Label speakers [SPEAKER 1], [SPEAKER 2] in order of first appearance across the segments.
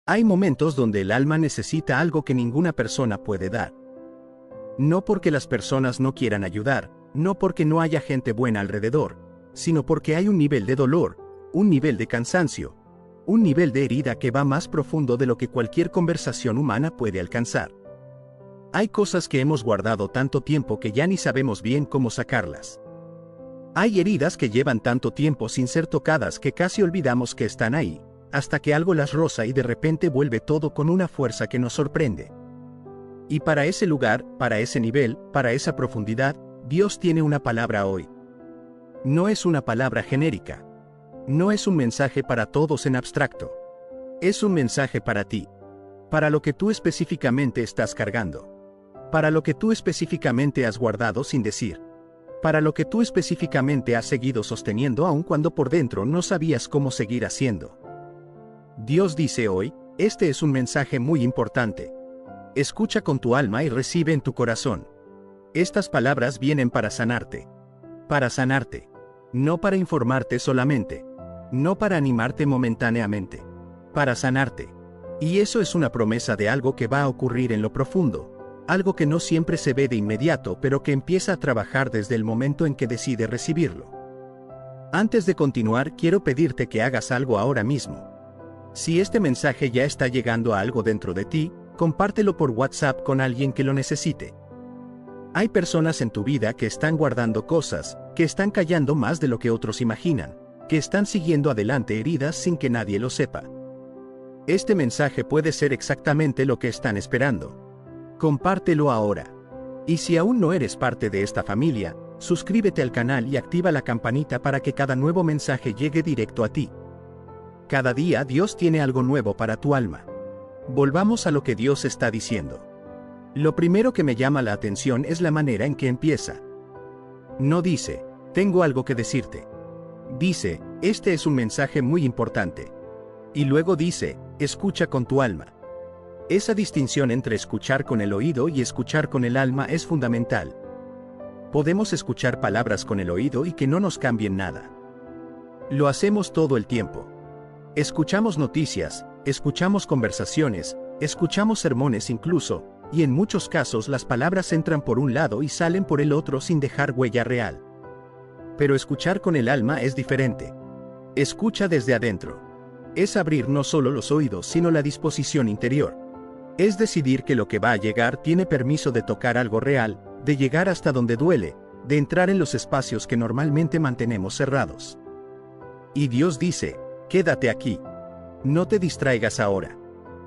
[SPEAKER 1] Hay momentos donde el alma necesita algo que ninguna persona puede dar. No porque las personas no quieran ayudar, no porque no haya gente buena alrededor, sino porque hay un nivel de dolor, un nivel de cansancio, un nivel de herida que va más profundo de lo que cualquier conversación humana puede alcanzar. Hay cosas que hemos guardado tanto tiempo que ya ni sabemos bien cómo sacarlas. Hay heridas que llevan tanto tiempo sin ser tocadas que casi olvidamos que están ahí, hasta que algo las roza y de repente vuelve todo con una fuerza que nos sorprende. Y para ese lugar, para ese nivel, para esa profundidad, Dios tiene una palabra hoy. No es una palabra genérica. No es un mensaje para todos en abstracto. Es un mensaje para ti. Para lo que tú específicamente estás cargando. Para lo que tú específicamente has guardado sin decir. Para lo que tú específicamente has seguido sosteniendo aun cuando por dentro no sabías cómo seguir haciendo. Dios dice hoy, este es un mensaje muy importante. Escucha con tu alma y recibe en tu corazón. Estas palabras vienen para sanarte. Para sanarte. No para informarte solamente. No para animarte momentáneamente. Para sanarte. Y eso es una promesa de algo que va a ocurrir en lo profundo. Algo que no siempre se ve de inmediato, pero que empieza a trabajar desde el momento en que decide recibirlo. Antes de continuar, quiero pedirte que hagas algo ahora mismo. Si este mensaje ya está llegando a algo dentro de ti, compártelo por WhatsApp con alguien que lo necesite. Hay personas en tu vida que están guardando cosas, que están callando más de lo que otros imaginan, que están siguiendo adelante heridas sin que nadie lo sepa. Este mensaje puede ser exactamente lo que están esperando. Compártelo ahora. Y si aún no eres parte de esta familia, suscríbete al canal y activa la campanita para que cada nuevo mensaje llegue directo a ti. Cada día Dios tiene algo nuevo para tu alma. Volvamos a lo que Dios está diciendo. Lo primero que me llama la atención es la manera en que empieza. No dice, tengo algo que decirte. Dice, este es un mensaje muy importante. Y luego dice, escucha con tu alma. Esa distinción entre escuchar con el oído y escuchar con el alma es fundamental. Podemos escuchar palabras con el oído y que no nos cambien nada. Lo hacemos todo el tiempo. Escuchamos noticias, escuchamos conversaciones, escuchamos sermones incluso, y en muchos casos las palabras entran por un lado y salen por el otro sin dejar huella real. Pero escuchar con el alma es diferente. Escucha desde adentro. Es abrir no solo los oídos sino la disposición interior. Es decidir que lo que va a llegar tiene permiso de tocar algo real, de llegar hasta donde duele, de entrar en los espacios que normalmente mantenemos cerrados. Y Dios dice, quédate aquí. No te distraigas ahora.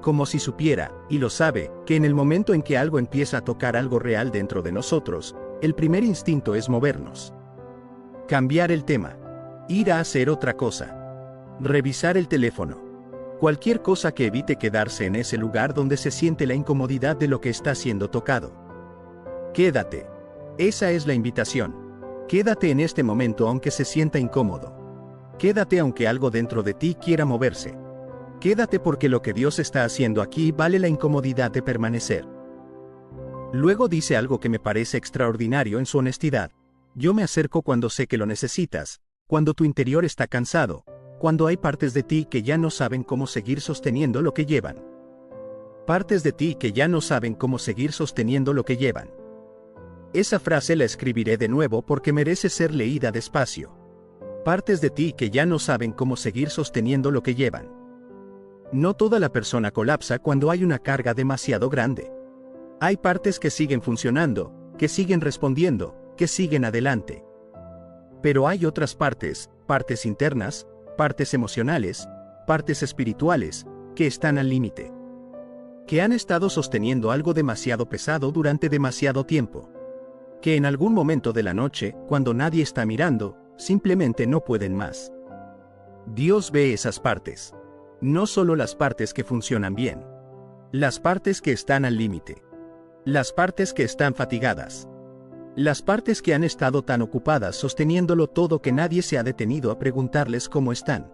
[SPEAKER 1] Como si supiera, y lo sabe, que en el momento en que algo empieza a tocar algo real dentro de nosotros, el primer instinto es movernos. Cambiar el tema. Ir a hacer otra cosa. Revisar el teléfono. Cualquier cosa que evite quedarse en ese lugar donde se siente la incomodidad de lo que está siendo tocado. Quédate. Esa es la invitación. Quédate en este momento aunque se sienta incómodo. Quédate aunque algo dentro de ti quiera moverse. Quédate porque lo que Dios está haciendo aquí vale la incomodidad de permanecer. Luego dice algo que me parece extraordinario en su honestidad. Yo me acerco cuando sé que lo necesitas, cuando tu interior está cansado, cuando hay partes de ti que ya no saben cómo seguir sosteniendo lo que llevan. Partes de ti que ya no saben cómo seguir sosteniendo lo que llevan. Esa frase la escribiré de nuevo porque merece ser leída despacio. Partes de ti que ya no saben cómo seguir sosteniendo lo que llevan. No toda la persona colapsa cuando hay una carga demasiado grande. Hay partes que siguen funcionando, que siguen respondiendo, que siguen adelante. Pero hay otras partes, partes internas, partes emocionales, partes espirituales, que están al límite. Que han estado sosteniendo algo demasiado pesado durante demasiado tiempo. Que en algún momento de la noche, cuando nadie está mirando, simplemente no pueden más. Dios ve esas partes. No solo las partes que funcionan bien. Las partes que están al límite. Las partes que están fatigadas. Las partes que han estado tan ocupadas sosteniéndolo todo que nadie se ha detenido a preguntarles cómo están.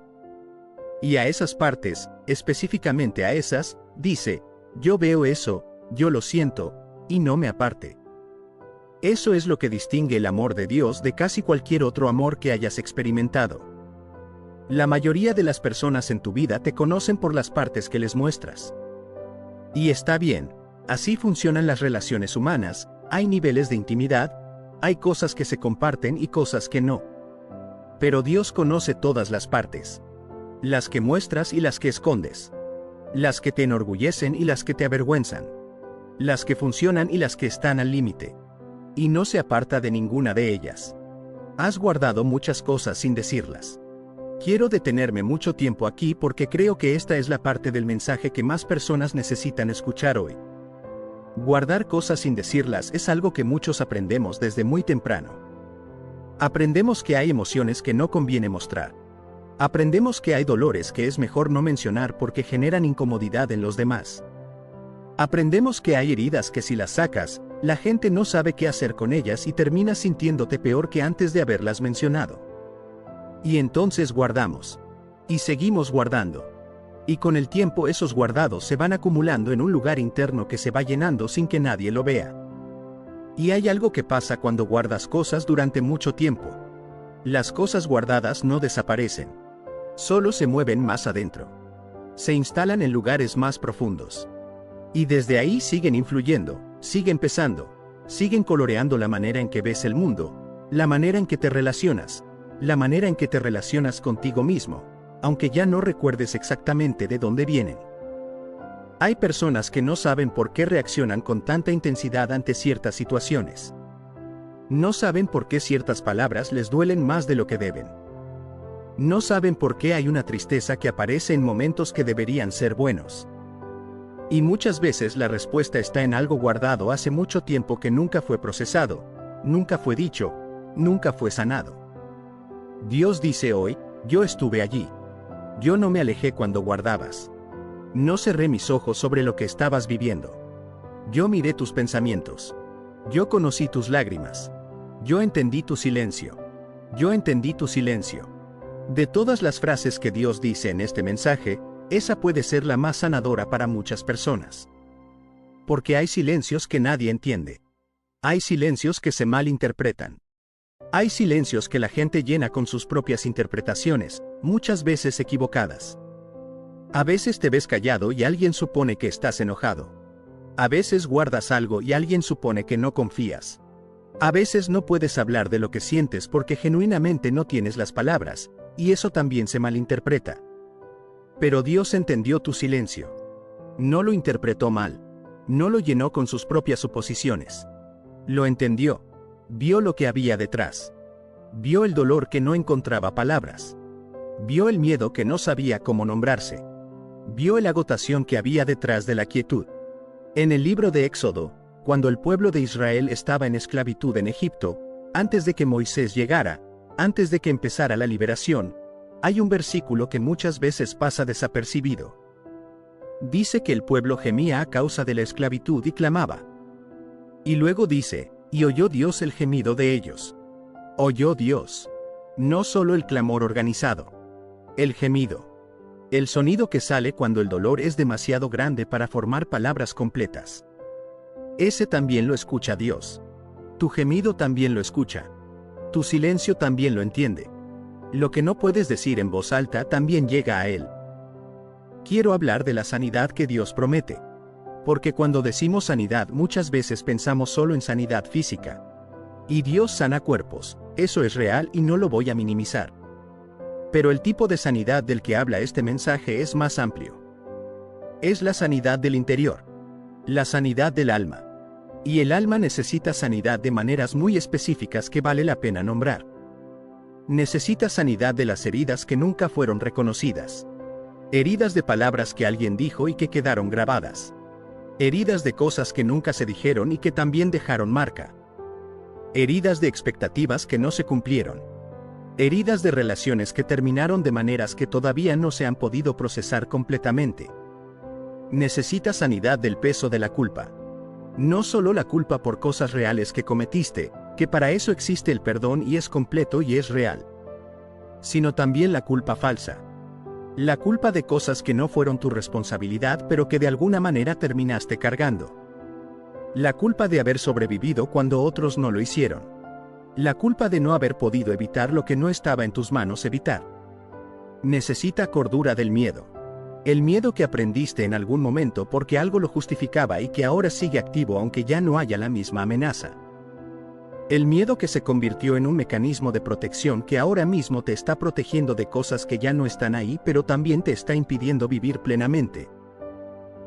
[SPEAKER 1] Y a esas partes, específicamente a esas, dice, yo veo eso, yo lo siento, y no me aparte. Eso es lo que distingue el amor de Dios de casi cualquier otro amor que hayas experimentado. La mayoría de las personas en tu vida te conocen por las partes que les muestras. Y está bien, así funcionan las relaciones humanas, hay niveles de intimidad, hay cosas que se comparten y cosas que no. Pero Dios conoce todas las partes. Las que muestras y las que escondes. Las que te enorgullecen y las que te avergüenzan. Las que funcionan y las que están al límite. Y no se aparta de ninguna de ellas. Has guardado muchas cosas sin decirlas. Quiero detenerme mucho tiempo aquí porque creo que esta es la parte del mensaje que más personas necesitan escuchar hoy. Guardar cosas sin decirlas es algo que muchos aprendemos desde muy temprano. Aprendemos que hay emociones que no conviene mostrar. Aprendemos que hay dolores que es mejor no mencionar porque generan incomodidad en los demás. Aprendemos que hay heridas que si las sacas, la gente no sabe qué hacer con ellas y terminas sintiéndote peor que antes de haberlas mencionado. Y entonces guardamos. Y seguimos guardando. Y con el tiempo esos guardados se van acumulando en un lugar interno que se va llenando sin que nadie lo vea. Y hay algo que pasa cuando guardas cosas durante mucho tiempo. Las cosas guardadas no desaparecen. Solo se mueven más adentro. Se instalan en lugares más profundos. Y desde ahí siguen influyendo, siguen pesando, siguen coloreando la manera en que ves el mundo, la manera en que te relacionas, la manera en que te relacionas contigo mismo, aunque ya no recuerdes exactamente de dónde vienen. Hay personas que no saben por qué reaccionan con tanta intensidad ante ciertas situaciones. No saben por qué ciertas palabras les duelen más de lo que deben. No saben por qué hay una tristeza que aparece en momentos que deberían ser buenos. Y muchas veces la respuesta está en algo guardado hace mucho tiempo que nunca fue procesado, nunca fue dicho, nunca fue sanado. Dios dice hoy, yo estuve allí. Yo no me alejé cuando guardabas. No cerré mis ojos sobre lo que estabas viviendo. Yo miré tus pensamientos. Yo conocí tus lágrimas. Yo entendí tu silencio. Yo entendí tu silencio. De todas las frases que Dios dice en este mensaje, esa puede ser la más sanadora para muchas personas. Porque hay silencios que nadie entiende. Hay silencios que se malinterpretan. Hay silencios que la gente llena con sus propias interpretaciones, muchas veces equivocadas. A veces te ves callado y alguien supone que estás enojado. A veces guardas algo y alguien supone que no confías. A veces no puedes hablar de lo que sientes porque genuinamente no tienes las palabras, y eso también se malinterpreta. Pero Dios entendió tu silencio. No lo interpretó mal. No lo llenó con sus propias suposiciones. Lo entendió. Vio lo que había detrás. Vio el dolor que no encontraba palabras. Vio el miedo que no sabía cómo nombrarse. Vio la agotación que había detrás de la quietud. En el libro de Éxodo, cuando el pueblo de Israel estaba en esclavitud en Egipto, antes de que Moisés llegara, antes de que empezara la liberación, hay un versículo que muchas veces pasa desapercibido. Dice que el pueblo gemía a causa de la esclavitud y clamaba. Y luego dice, y oyó Dios el gemido de ellos. Oyó Dios. No solo el clamor organizado. El gemido. El sonido que sale cuando el dolor es demasiado grande para formar palabras completas. Ese también lo escucha Dios. Tu gemido también lo escucha. Tu silencio también lo entiende. Lo que no puedes decir en voz alta también llega a Él. Quiero hablar de la sanidad que Dios promete. Porque cuando decimos sanidad muchas veces pensamos solo en sanidad física. Y Dios sana cuerpos, eso es real y no lo voy a minimizar. Pero el tipo de sanidad del que habla este mensaje es más amplio. Es la sanidad del interior. La sanidad del alma. Y el alma necesita sanidad de maneras muy específicas que vale la pena nombrar. Necesita sanidad de las heridas que nunca fueron reconocidas. Heridas de palabras que alguien dijo y que quedaron grabadas. Heridas de cosas que nunca se dijeron y que también dejaron marca. Heridas de expectativas que no se cumplieron. Heridas de relaciones que terminaron de maneras que todavía no se han podido procesar completamente. Necesita sanidad del peso de la culpa. No solo la culpa por cosas reales que cometiste, que para eso existe el perdón y es completo y es real. Sino también la culpa falsa. La culpa de cosas que no fueron tu responsabilidad pero que de alguna manera terminaste cargando. La culpa de haber sobrevivido cuando otros no lo hicieron. La culpa de no haber podido evitar lo que no estaba en tus manos evitar. Necesita cordura del miedo. El miedo que aprendiste en algún momento porque algo lo justificaba y que ahora sigue activo aunque ya no haya la misma amenaza. El miedo que se convirtió en un mecanismo de protección que ahora mismo te está protegiendo de cosas que ya no están ahí pero también te está impidiendo vivir plenamente.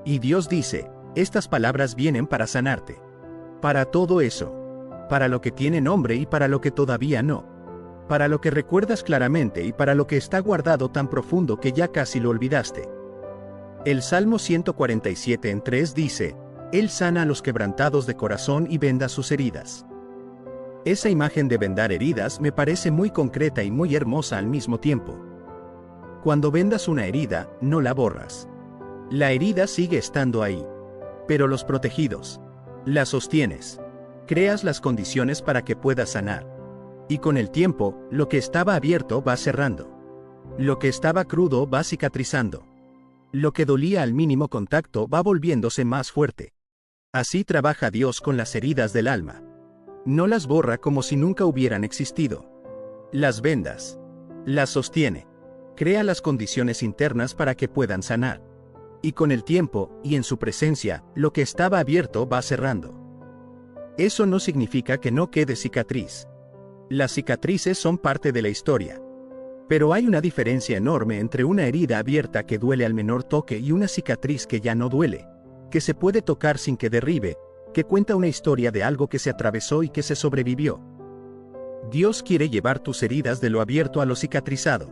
[SPEAKER 1] Y Dios dice, estas palabras vienen para sanarte. Para todo eso. Para lo que tiene nombre y para lo que todavía no. Para lo que recuerdas claramente y para lo que está guardado tan profundo que ya casi lo olvidaste. El Salmo 147:3 dice, Él sana a los quebrantados de corazón y venda sus heridas. Esa imagen de vendar heridas me parece muy concreta y muy hermosa al mismo tiempo. Cuando vendas una herida, no la borras. La herida sigue estando ahí. Pero los protegidos. La sostienes. Creas las condiciones para que pueda sanar. Y con el tiempo, lo que estaba abierto va cerrando. Lo que estaba crudo va cicatrizando. Lo que dolía al mínimo contacto va volviéndose más fuerte. Así trabaja Dios con las heridas del alma. No las borra como si nunca hubieran existido. Las vendas. Las sostiene. Crea las condiciones internas para que puedan sanar. Y con el tiempo, y en su presencia, lo que estaba abierto va cerrando. Eso no significa que no quede cicatriz. Las cicatrices son parte de la historia. Pero hay una diferencia enorme entre una herida abierta que duele al menor toque y una cicatriz que ya no duele, que se puede tocar sin que derribe, que cuenta una historia de algo que se atravesó y que se sobrevivió. Dios quiere llevar tus heridas de lo abierto a lo cicatrizado.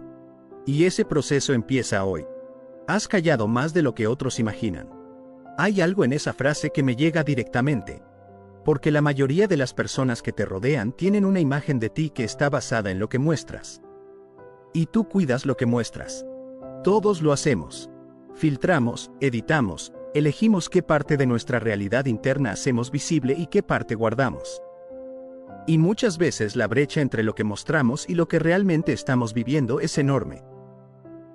[SPEAKER 1] Y ese proceso empieza hoy. Has callado más de lo que otros imaginan. Hay algo en esa frase que me llega directamente. Porque la mayoría de las personas que te rodean tienen una imagen de ti que está basada en lo que muestras. Y tú cuidas lo que muestras. Todos lo hacemos. Filtramos, editamos, elegimos qué parte de nuestra realidad interna hacemos visible y qué parte guardamos. Y muchas veces la brecha entre lo que mostramos y lo que realmente estamos viviendo es enorme.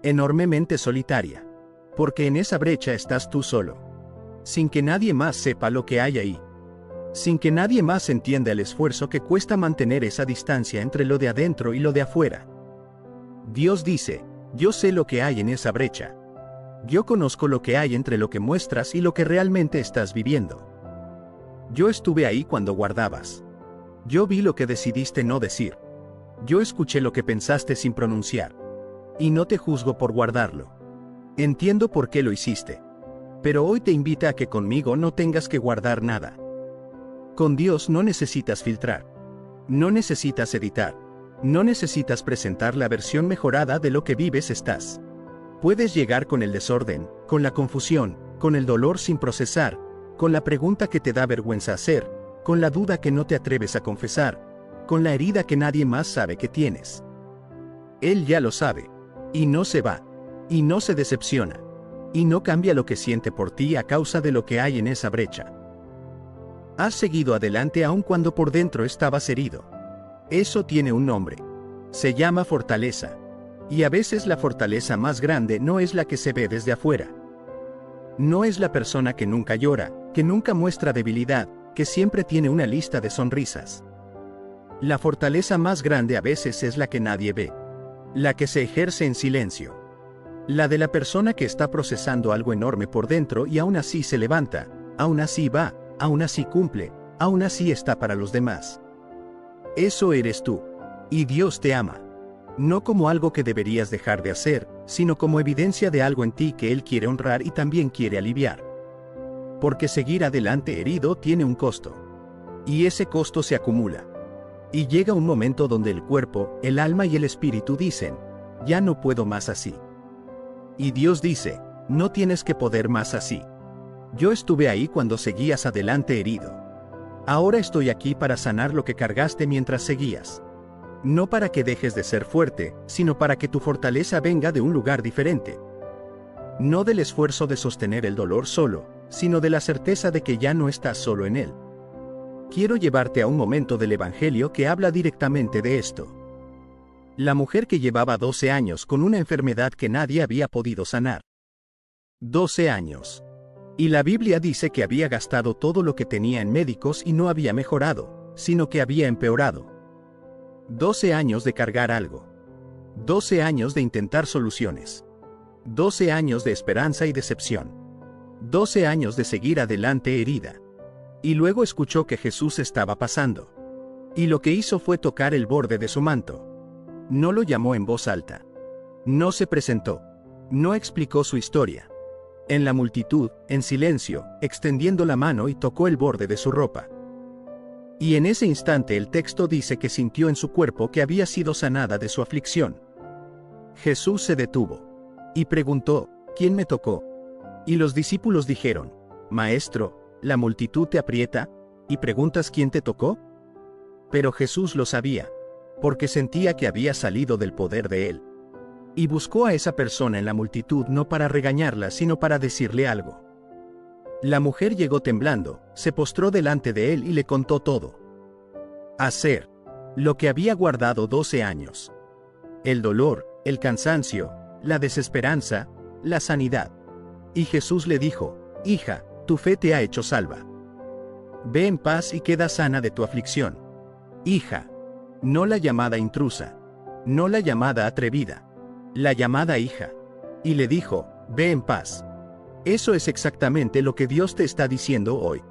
[SPEAKER 1] Enormemente solitaria. Porque en esa brecha estás tú solo. Sin que nadie más sepa lo que hay ahí. Sin que nadie más entienda el esfuerzo que cuesta mantener esa distancia entre lo de adentro y lo de afuera. Dios dice, yo sé lo que hay en esa brecha. Yo conozco lo que hay entre lo que muestras y lo que realmente estás viviendo. Yo estuve ahí cuando guardabas. Yo vi lo que decidiste no decir. Yo escuché lo que pensaste sin pronunciar. Y no te juzgo por guardarlo. Entiendo por qué lo hiciste. Pero hoy te invita a que conmigo no tengas que guardar nada. Con Dios no necesitas filtrar. No necesitas editar. No necesitas presentar la versión mejorada de lo que vives estás. Puedes llegar con el desorden, con la confusión, con el dolor sin procesar, con la pregunta que te da vergüenza hacer, con la duda que no te atreves a confesar, con la herida que nadie más sabe que tienes. Él ya lo sabe. Y no se va. Y no se decepciona. Y no cambia lo que siente por ti a causa de lo que hay en esa brecha. Has seguido adelante aun cuando por dentro estabas herido. Eso tiene un nombre. Se llama fortaleza. Y a veces la fortaleza más grande no es la que se ve desde afuera. No es la persona que nunca llora, que nunca muestra debilidad, que siempre tiene una lista de sonrisas. La fortaleza más grande a veces es la que nadie ve. La que se ejerce en silencio. La de la persona que está procesando algo enorme por dentro y aún así se levanta, aún así va, aún así cumple, aún así está para los demás. Eso eres tú. Y Dios te ama. No como algo que deberías dejar de hacer, sino como evidencia de algo en ti que Él quiere honrar y también quiere aliviar. Porque seguir adelante herido tiene un costo. Y ese costo se acumula. Y llega un momento donde el cuerpo, el alma y el espíritu dicen, ya no puedo más así. Y Dios dice, no tienes que poder más así. Yo estuve ahí cuando seguías adelante herido. Ahora estoy aquí para sanar lo que cargaste mientras seguías. No para que dejes de ser fuerte, sino para que tu fortaleza venga de un lugar diferente. No del esfuerzo de sostener el dolor solo, sino de la certeza de que ya no estás solo en él. Quiero llevarte a un momento del Evangelio que habla directamente de esto. La mujer que llevaba 12 años con una enfermedad que nadie había podido sanar. 12 años. Y la Biblia dice que había gastado todo lo que tenía en médicos y no había mejorado, sino que había empeorado. 12 años de cargar algo. 12 años de intentar soluciones. 12 años de esperanza y decepción. 12 años de seguir adelante herida. Y luego escuchó que Jesús estaba pasando. Y lo que hizo fue tocar el borde de su manto. No lo llamó en voz alta. No se presentó. No explicó su historia. En la multitud, en silencio, extendiendo la mano y tocó el borde de su ropa. Y en ese instante el texto dice que sintió en su cuerpo que había sido sanada de su aflicción. Jesús se detuvo. Y preguntó, ¿quién me tocó? Y los discípulos dijeron, Maestro, la multitud te aprieta, ¿y preguntas quién te tocó? Pero Jesús lo sabía, porque sentía que había salido del poder de él. Y buscó a esa persona en la multitud no para regañarla, sino para decirle algo. La mujer llegó temblando, se postró delante de él y le contó todo. Hacer lo que había guardado 12 años. El dolor, el cansancio, la desesperanza, la sanidad. Y Jesús le dijo, Hija, tu fe te ha hecho salva. Ve en paz y queda sana de tu aflicción. Hija. No la llamada intrusa. No la llamada atrevida. La llamada hija. Y le dijo, ve en paz. Eso es exactamente lo que Dios te está diciendo hoy.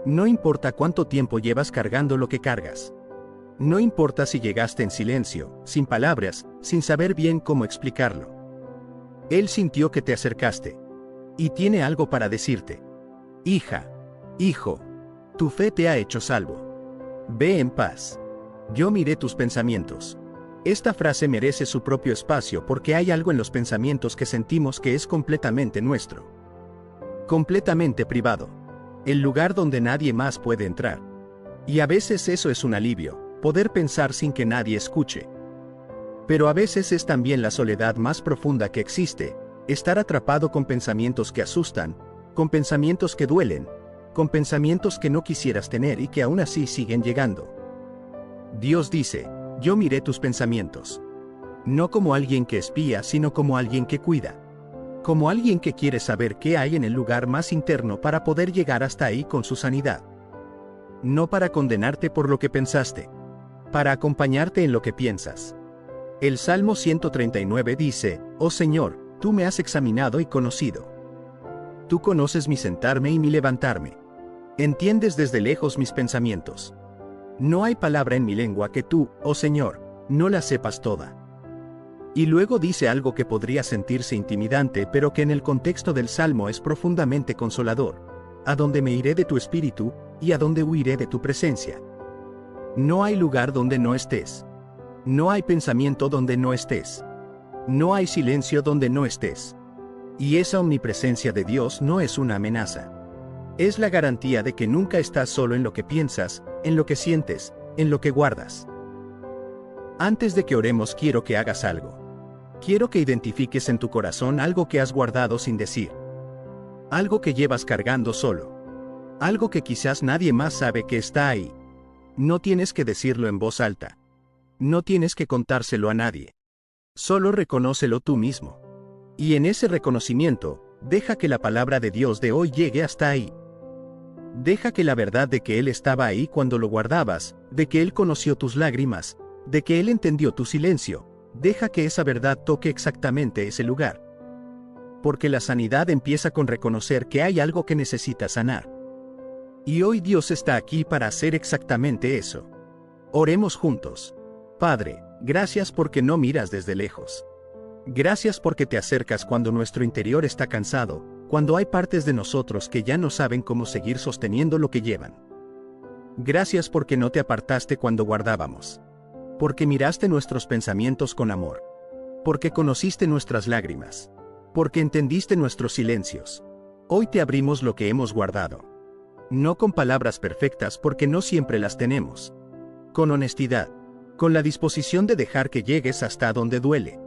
[SPEAKER 1] No importa cuánto tiempo llevas cargando lo que cargas. No importa si llegaste en silencio, sin palabras, sin saber bien cómo explicarlo. Él sintió que te acercaste. Y tiene algo para decirte. Hija. Hijo. Tu fe te ha hecho salvo. Ve en paz. Yo miré tus pensamientos. Esta frase merece su propio espacio porque hay algo en los pensamientos que sentimos que es completamente nuestro. Completamente privado. El lugar donde nadie más puede entrar. Y a veces eso es un alivio, poder pensar sin que nadie escuche. Pero a veces es también la soledad más profunda que existe, estar atrapado con pensamientos que asustan, con pensamientos que duelen, con pensamientos que no quisieras tener y que aún así siguen llegando. Dios dice, yo miré tus pensamientos. No como alguien que espía, sino como alguien que cuida. Como alguien que quiere saber qué hay en el lugar más interno para poder llegar hasta ahí con su sanidad. No para condenarte por lo que pensaste. Para acompañarte en lo que piensas. El Salmo 139 dice, Oh Señor, tú me has examinado y conocido. Tú conoces mi sentarme y mi levantarme. Entiendes desde lejos mis pensamientos. No hay palabra en mi lengua que tú, oh Señor, no la sepas toda. Y luego dice algo que podría sentirse intimidante, pero que en el contexto del Salmo es profundamente consolador. ¿A dónde me iré de tu espíritu, y a dónde huiré de tu presencia? No hay lugar donde no estés. No hay pensamiento donde no estés. No hay silencio donde no estés. Y esa omnipresencia de Dios no es una amenaza. Es la garantía de que nunca estás solo en lo que piensas, en lo que sientes, en lo que guardas. Antes de que oremos quiero que hagas algo. Quiero que identifiques en tu corazón algo que has guardado sin decir. Algo que llevas cargando solo. Algo que quizás nadie más sabe que está ahí. No tienes que decirlo en voz alta. No tienes que contárselo a nadie. Solo reconócelo tú mismo. Y en ese reconocimiento, deja que la palabra de Dios de hoy llegue hasta ahí. Deja que la verdad de que Él estaba ahí cuando lo guardabas, de que Él conoció tus lágrimas, de que Él entendió tu silencio, deja que esa verdad toque exactamente ese lugar. Porque la sanidad empieza con reconocer que hay algo que necesita sanar. Y hoy Dios está aquí para hacer exactamente eso. Oremos juntos. Padre, gracias porque no miras desde lejos. Gracias porque te acercas cuando nuestro interior está cansado, cuando hay partes de nosotros que ya no saben cómo seguir sosteniendo lo que llevan. Gracias porque no te apartaste cuando guardábamos. Porque miraste nuestros pensamientos con amor. Porque conociste nuestras lágrimas. Porque entendiste nuestros silencios. Hoy te abrimos lo que hemos guardado. No con palabras perfectas porque no siempre las tenemos. Con honestidad. Con la disposición de dejar que llegues hasta donde duele.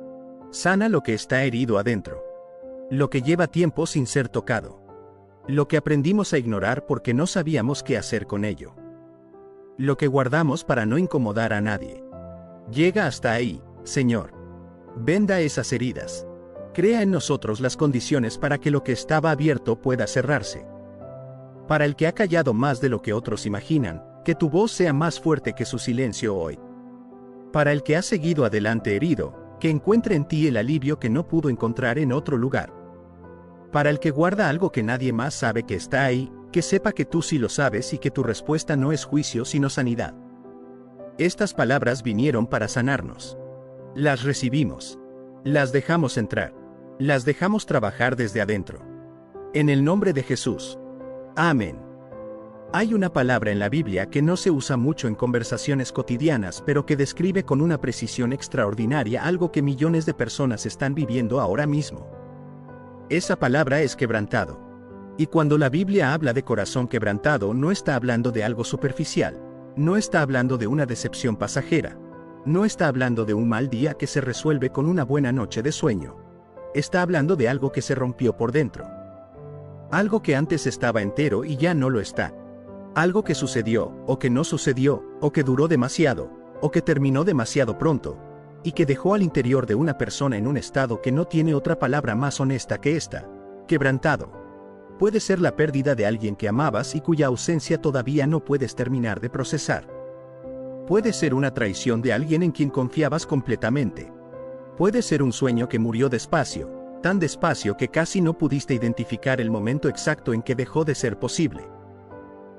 [SPEAKER 1] Sana lo que está herido adentro. Lo que lleva tiempo sin ser tocado. Lo que aprendimos a ignorar porque no sabíamos qué hacer con ello. Lo que guardamos para no incomodar a nadie. Llega hasta ahí, Señor. Venda esas heridas. Crea en nosotros las condiciones para que lo que estaba abierto pueda cerrarse. Para el que ha callado más de lo que otros imaginan, que tu voz sea más fuerte que su silencio hoy. Para el que ha seguido adelante herido, que encuentre en ti el alivio que no pudo encontrar en otro lugar. Para el que guarda algo que nadie más sabe que está ahí, que sepa que tú sí lo sabes y que tu respuesta no es juicio sino sanidad. Estas palabras vinieron para sanarnos. Las recibimos. Las dejamos entrar. Las dejamos trabajar desde adentro. En el nombre de Jesús. Amén. Hay una palabra en la Biblia que no se usa mucho en conversaciones cotidianas, pero que describe con una precisión extraordinaria algo que millones de personas están viviendo ahora mismo. Esa palabra es quebrantado. Y cuando la Biblia habla de corazón quebrantado, no está hablando de algo superficial, no está hablando de una decepción pasajera, no está hablando de un mal día que se resuelve con una buena noche de sueño. Está hablando de algo que se rompió por dentro. Algo que antes estaba entero y ya no lo está. Algo que sucedió, o que no sucedió, o que duró demasiado, o que terminó demasiado pronto, y que dejó al interior de una persona en un estado que no tiene otra palabra más honesta que esta: quebrantado. Puede ser la pérdida de alguien que amabas y cuya ausencia todavía no puedes terminar de procesar. Puede ser una traición de alguien en quien confiabas completamente. Puede ser un sueño que murió despacio, tan despacio que casi no pudiste identificar el momento exacto en que dejó de ser posible.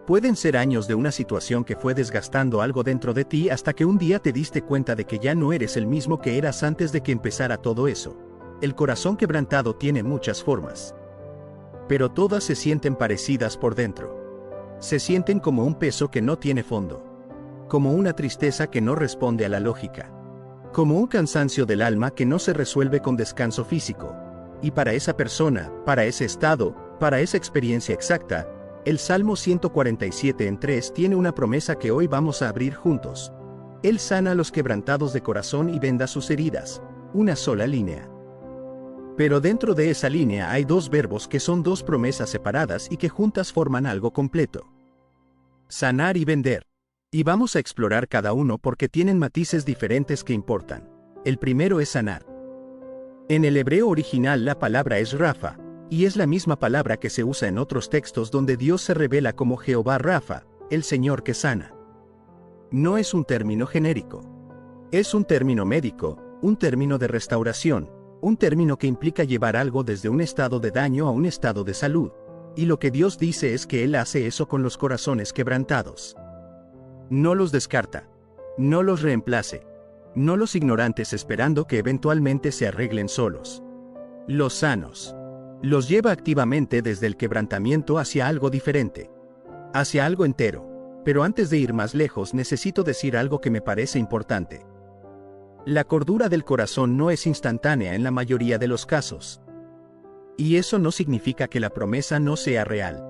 [SPEAKER 1] Pueden ser años de una situación que fue desgastando algo dentro de ti hasta que un día te diste cuenta de que ya no eres el mismo que eras antes de que empezara todo eso. El corazón quebrantado tiene muchas formas. Pero todas se sienten parecidas por dentro. Se sienten como un peso que no tiene fondo. Como una tristeza que no responde a la lógica. Como un cansancio del alma que no se resuelve con descanso físico. Y para esa persona, para ese estado, para esa experiencia exacta, el Salmo 147 en 3 tiene una promesa que hoy vamos a abrir juntos. Él sana a los quebrantados de corazón y venda sus heridas. Una sola línea. Pero dentro de esa línea hay dos verbos que son dos promesas separadas y que juntas forman algo completo. Sanar y vender. Y vamos a explorar cada uno porque tienen matices diferentes que importan. El primero es sanar. En el hebreo original la palabra es Rafa, y es la misma palabra que se usa en otros textos donde Dios se revela como Jehová Rafa, el Señor que sana. No es un término genérico. Es un término médico, un término de restauración, un término que implica llevar algo desde un estado de daño a un estado de salud. Y lo que Dios dice es que Él hace eso con los corazones quebrantados. No los descarta. No los reemplace. No los ignorantes esperando que eventualmente se arreglen solos. Los sanos. Los lleva activamente desde el quebrantamiento hacia algo diferente. Hacia algo entero. Pero antes de ir más lejos necesito decir algo que me parece importante. La cordura del corazón no es instantánea en la mayoría de los casos. Y eso no significa que la promesa no sea real.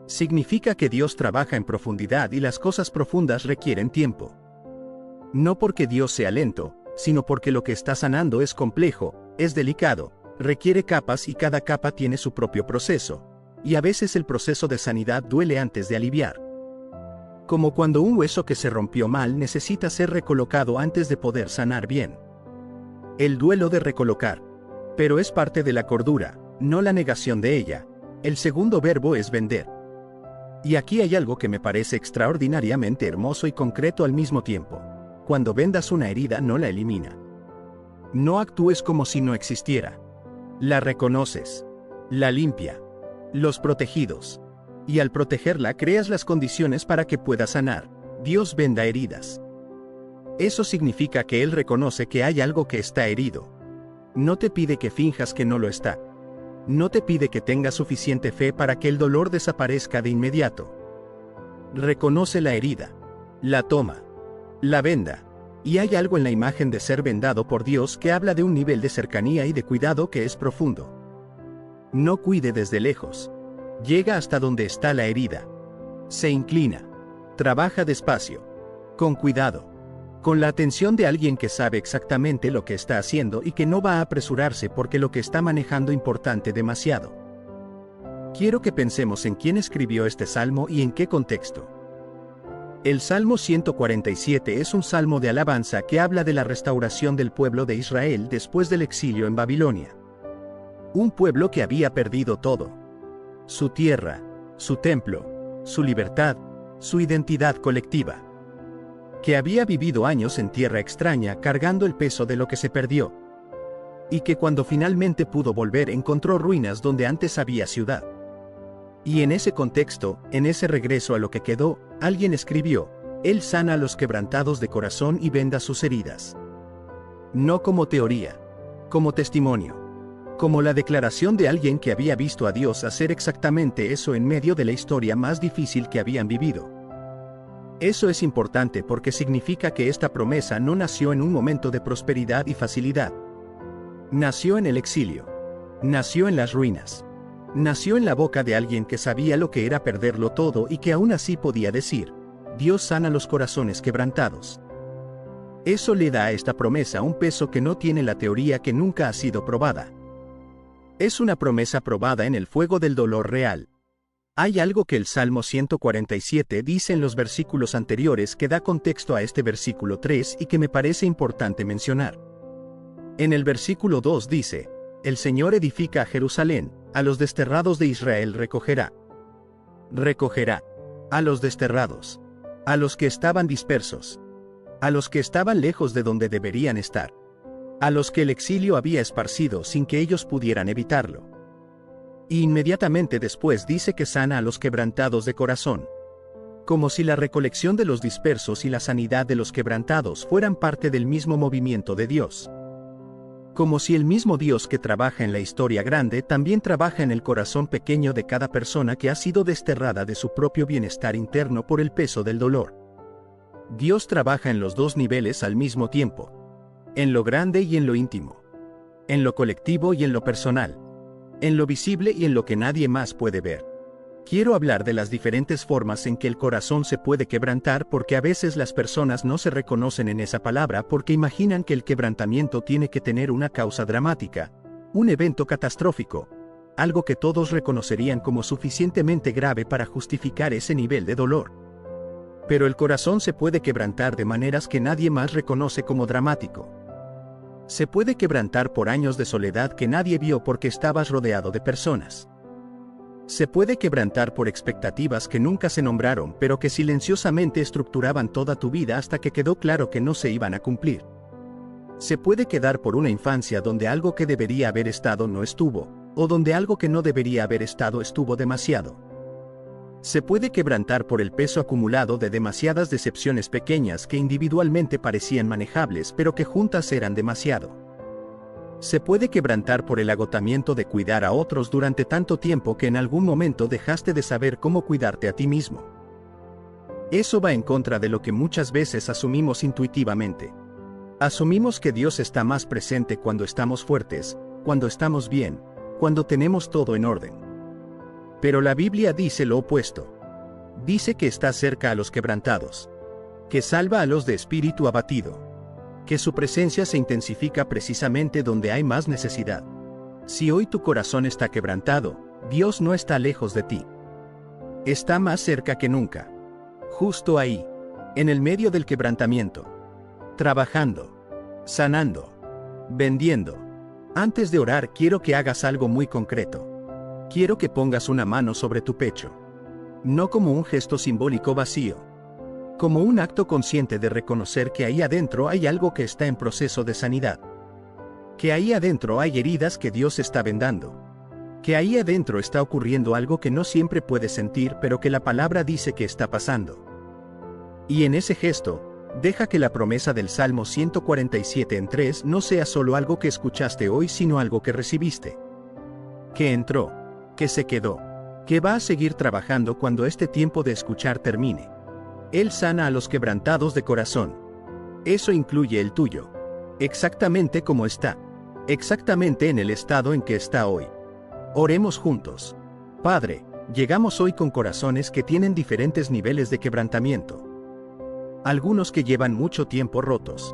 [SPEAKER 1] Significa que Dios trabaja en profundidad y las cosas profundas requieren tiempo. No porque Dios sea lento, sino porque lo que está sanando es complejo, es delicado, requiere capas y cada capa tiene su propio proceso. Y a veces el proceso de sanidad duele antes de aliviar. Como cuando un hueso que se rompió mal necesita ser recolocado antes de poder sanar bien. El duelo de recolocar. Pero es parte de la cordura, no la negación de ella. El segundo verbo es vender. Y aquí hay algo que me parece extraordinariamente hermoso y concreto al mismo tiempo. Cuando vendas una herida no la elimina. No actúes como si no existiera. La reconoces. La limpia. Los protegidos. Y al protegerla creas las condiciones para que pueda sanar. Dios venda heridas. Eso significa que Él reconoce que hay algo que está herido. No te pide que finjas que no lo está. No te pide que tengas suficiente fe para que el dolor desaparezca de inmediato. Reconoce la herida. La toma. La venda. Y hay algo en la imagen de ser vendado por Dios que habla de un nivel de cercanía y de cuidado que es profundo. No cuide desde lejos. Llega hasta donde está la herida. Se inclina. Trabaja despacio. Con cuidado. Con la atención de alguien que sabe exactamente lo que está haciendo y que no va a apresurarse porque lo que está manejando importante demasiado. Quiero que pensemos en quién escribió este salmo y en qué contexto. El Salmo 147 es un salmo de alabanza que habla de la restauración del pueblo de Israel después del exilio en Babilonia. Un pueblo que había perdido todo. Su tierra, su templo, su libertad, su identidad colectiva. Que había vivido años en tierra extraña cargando el peso de lo que se perdió, y que cuando finalmente pudo volver encontró ruinas donde antes había ciudad. Y en ese contexto, en ese regreso a lo que quedó, alguien escribió: Él sana a los quebrantados de corazón y venda sus heridas. No como teoría, como testimonio, como la declaración de alguien que había visto a Dios hacer exactamente eso en medio de la historia más difícil que habían vivido. Eso es importante porque significa que esta promesa no nació en un momento de prosperidad y facilidad. Nació en el exilio. Nació en las ruinas. Nació en la boca de alguien que sabía lo que era perderlo todo y que aún así podía decir: Dios sana los corazones quebrantados. Eso le da a esta promesa un peso que no tiene la teoría que nunca ha sido probada. Es una promesa probada en el fuego del dolor real. Hay algo que el Salmo 147 dice en los versículos anteriores que da contexto a este versículo 3 y que me parece importante mencionar. En el versículo 2 dice: El Señor edifica a Jerusalén, a los desterrados de Israel recogerá. Recogerá a los desterrados, a los que estaban dispersos, a los que estaban lejos de donde deberían estar, a los que el exilio había esparcido sin que ellos pudieran evitarlo. Y inmediatamente después dice que sana a los quebrantados de corazón. Como si la recolección de los dispersos y la sanidad de los quebrantados fueran parte del mismo movimiento de Dios. Como si el mismo Dios que trabaja en la historia grande también trabaja en el corazón pequeño de cada persona que ha sido desterrada de su propio bienestar interno por el peso del dolor. Dios trabaja en los dos niveles al mismo tiempo. En lo grande y en lo íntimo. En lo colectivo y en lo personal. En lo visible y en lo que nadie más puede ver. Quiero hablar de las diferentes formas en que el corazón se puede quebrantar porque a veces las personas no se reconocen en esa palabra porque imaginan que el quebrantamiento tiene que tener una causa dramática, un evento catastrófico, algo que todos reconocerían como suficientemente grave para justificar ese nivel de dolor. Pero el corazón se puede quebrantar de maneras que nadie más reconoce como dramático. Se puede quebrantar por años de soledad que nadie vio porque estabas rodeado de personas. Se puede quebrantar por expectativas que nunca se nombraron pero que silenciosamente estructuraban toda tu vida hasta que quedó claro que no se iban a cumplir. Se puede quedar por una infancia donde algo que debería haber estado no estuvo, o donde algo que no debería haber estado estuvo demasiado. Se puede quebrantar por el peso acumulado de demasiadas decepciones pequeñas que individualmente parecían manejables pero que juntas eran demasiado. Se puede quebrantar por el agotamiento de cuidar a otros durante tanto tiempo que en algún momento dejaste de saber cómo cuidarte a ti mismo. Eso va en contra de lo que muchas veces asumimos intuitivamente. Asumimos que Dios está más presente cuando estamos fuertes, cuando estamos bien, cuando tenemos todo en orden. Pero la Biblia dice lo opuesto. Dice que está cerca a los quebrantados, que salva a los de espíritu abatido, que su presencia se intensifica precisamente donde hay más necesidad. Si hoy tu corazón está quebrantado, Dios no está lejos de ti. Está más cerca que nunca. Justo ahí, en el medio del quebrantamiento. Trabajando, sanando, vendiendo. Antes de orar quiero que hagas algo muy concreto. Quiero que pongas una mano sobre tu pecho. No como un gesto simbólico vacío. Como un acto consciente de reconocer que ahí adentro hay algo que está en proceso de sanidad. Que ahí adentro hay heridas que Dios está vendando. Que ahí adentro está ocurriendo algo que no siempre puedes sentir pero que la palabra dice que está pasando. Y en ese gesto, deja que la promesa del Salmo 147 en 3 no sea solo algo que escuchaste hoy sino algo que recibiste. Que entró, que se quedó, que va a seguir trabajando cuando este tiempo de escuchar termine. Él sana a los quebrantados de corazón. Eso incluye el tuyo. Exactamente como está. Exactamente en el estado en que está hoy. Oremos juntos. Padre, llegamos hoy con corazones que tienen diferentes niveles de quebrantamiento. Algunos que llevan mucho tiempo rotos.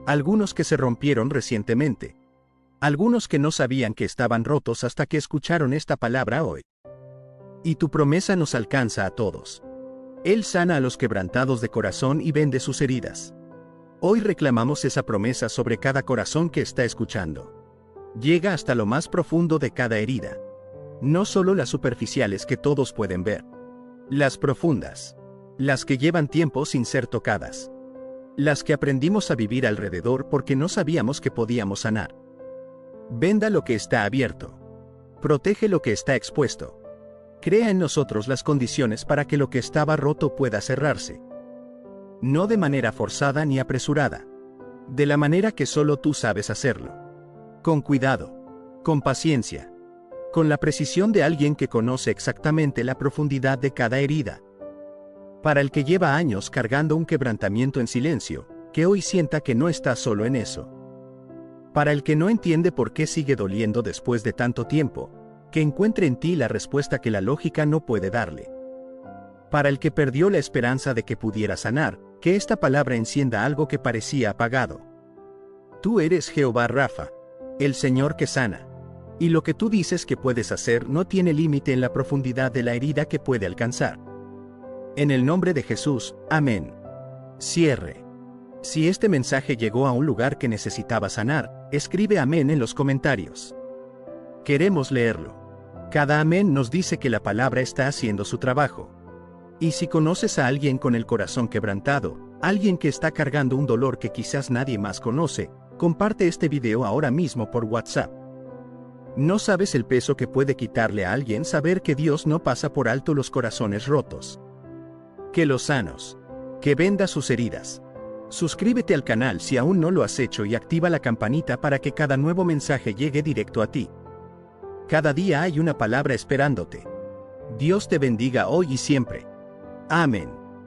[SPEAKER 1] Algunos que se rompieron recientemente. Algunos que no sabían que estaban rotos hasta que escucharon esta palabra hoy. Y tu promesa nos alcanza a todos. Él sana a los quebrantados de corazón y vende sus heridas. Hoy reclamamos esa promesa sobre cada corazón que está escuchando. Llega hasta lo más profundo de cada herida. No solo las superficiales que todos pueden ver. Las profundas. Las que llevan tiempo sin ser tocadas. Las que aprendimos a vivir alrededor porque no sabíamos que podíamos sanar. Venda lo que está abierto. Protege lo que está expuesto. Crea en nosotros las condiciones para que lo que estaba roto pueda cerrarse. No de manera forzada ni apresurada. De la manera que solo tú sabes hacerlo. Con cuidado. Con paciencia. Con la precisión de alguien que conoce exactamente la profundidad de cada herida. Para el que lleva años cargando un quebrantamiento en silencio, que hoy sienta que no está solo en eso. Para el que no entiende por qué sigue doliendo después de tanto tiempo, que encuentre en ti la respuesta que la lógica no puede darle. Para el que perdió la esperanza de que pudiera sanar, que esta palabra encienda algo que parecía apagado. Tú eres Jehová Rafa, el Señor que sana. Y lo que tú dices que puedes hacer no tiene límite en la profundidad de la herida que puede alcanzar. En el nombre de Jesús, amén. Cierre. Si este mensaje llegó a un lugar que necesitaba sanar, escribe amén en los comentarios. Queremos leerlo. Cada amén nos dice que la palabra está haciendo su trabajo. Y si conoces a alguien con el corazón quebrantado, alguien que está cargando un dolor que quizás nadie más conoce, comparte este video ahora mismo por WhatsApp. No sabes el peso que puede quitarle a alguien saber que Dios no pasa por alto los corazones rotos. Que los sanos. Que venda sus heridas. Suscríbete al canal si aún no lo has hecho y activa la campanita para que cada nuevo mensaje llegue directo a ti. Cada día hay una palabra esperándote. Dios te bendiga hoy y siempre. Amén.